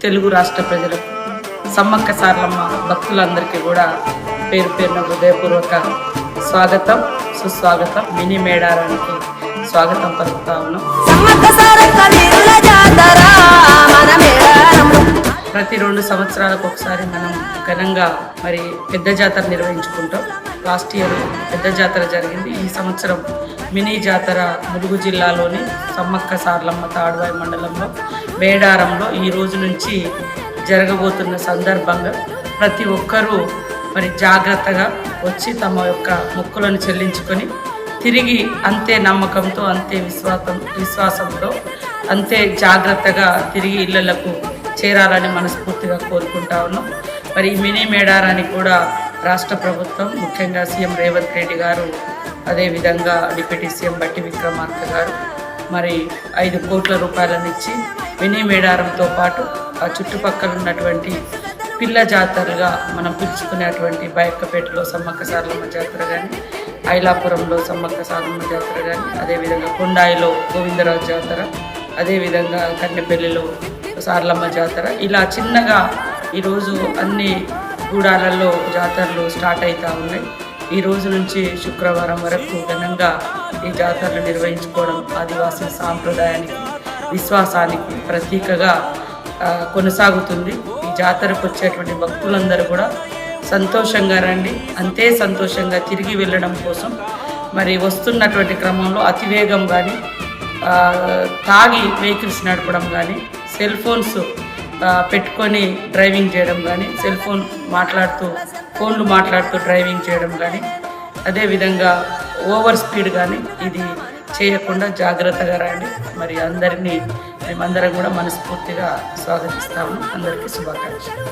తెలుగు రాష్ట్ర ప్రజలకు, సమ్మక్క సారలమ్మ భక్తులందరికీ కూడా పేరు పేరున హృదయపూర్వక స్వాగతం, సుస్వాగతం. మినీ మేడారానికి స్వాగతం పలుకుతా ఉన్నాం. ప్రతి 2 సంవత్సరాలకు ఒకసారి మనం ఘనంగా మరి పెద్ద జాతర నిర్వహించుకుంటాం. లాస్ట్ ఇయర్ పెద్ద జాతర జరిగింది. ఈ సంవత్సరం మినీ జాతర ములుగు జిల్లాలోని సమ్మక్క సారలమ్మ తాడ్వాయి మండలంలో మేడారంలో ఈ రోజు నుంచి జరగబోతున్న సందర్భంగా ప్రతి ఒక్కరూ మరి జాగ్రత్తగా వచ్చి తమ యొక్క మొక్కులను చెల్లించుకొని తిరిగి అంతే నమ్మకంతో, అంతే విశ్వాసంతో, అంతే జాగ్రత్తగా తిరిగి ఇళ్లకు చేరాలని మనస్ఫూర్తిగా కోరుకుంటా ఉన్నాం. మరి ఈ మినీ మేడారానికి కూడా రాష్ట్ర ప్రభుత్వం, ముఖ్యంగా సీఎం రేవంత్ రెడ్డి గారు, అదేవిధంగా డిప్యూటీ సీఎం బట్టి విక్రమార్క గారు మరి 5 కోట్ల రూపాయలను ఇచ్చి మినీ మేడారంతో పాటు ఆ చుట్టుపక్కల ఉన్నటువంటి పిల్ల జాతరగా మనం పిలుచుకునేటువంటి బయక్కపేటలో సమ్మక్క సారలమ్మ జాతర కానీ, ఐలాపురంలో సమ్మక్క సారలమ్మ జాతర కానీ, అదేవిధంగా కొండాయిలో గోవిందరాజు జాతర, అదేవిధంగా కన్నెపల్లిలో సారలమ్మ జాతర, ఇలా చిన్నగా ఈరోజు అన్ని గూడాలలో జాతరలు స్టార్ట్ అవుతూ ఉన్నాయి. ఈ రోజు నుంచి శుక్రవారం వరకు ఘనంగా ఈ జాతరలు నిర్వహించుకోవడం ఆదివాసీ సాంప్రదాయానికి, విశ్వాసానికి ప్రతీకగా కొనసాగుతుంది. ఈ జాతరకు వచ్చేటువంటి భక్తులందరూ కూడా సంతోషంగా రండి, అంతే సంతోషంగా తిరిగి వెళ్ళడం కోసం మరి వస్తున్నటువంటి క్రమంలో అతివేగం కానీ, తాగి వెహికల్స్ నడపడం కానీ, సెల్ ఫోన్స్ పెట్టుకొని డ్రైవింగ్ చేయడం కానీ, ఫోన్లు మాట్లాడుతూ డ్రైవింగ్ చేయడం కానీ, అదేవిధంగా ఓవర్ స్పీడ్ కానీ ఇది చేయకుండా జాగ్రత్తగా రండి. మరి మేమందరం కూడా మనస్ఫూర్తిగా స్వాగతిస్తాము. అందరికీ శుభాకాంక్షలు.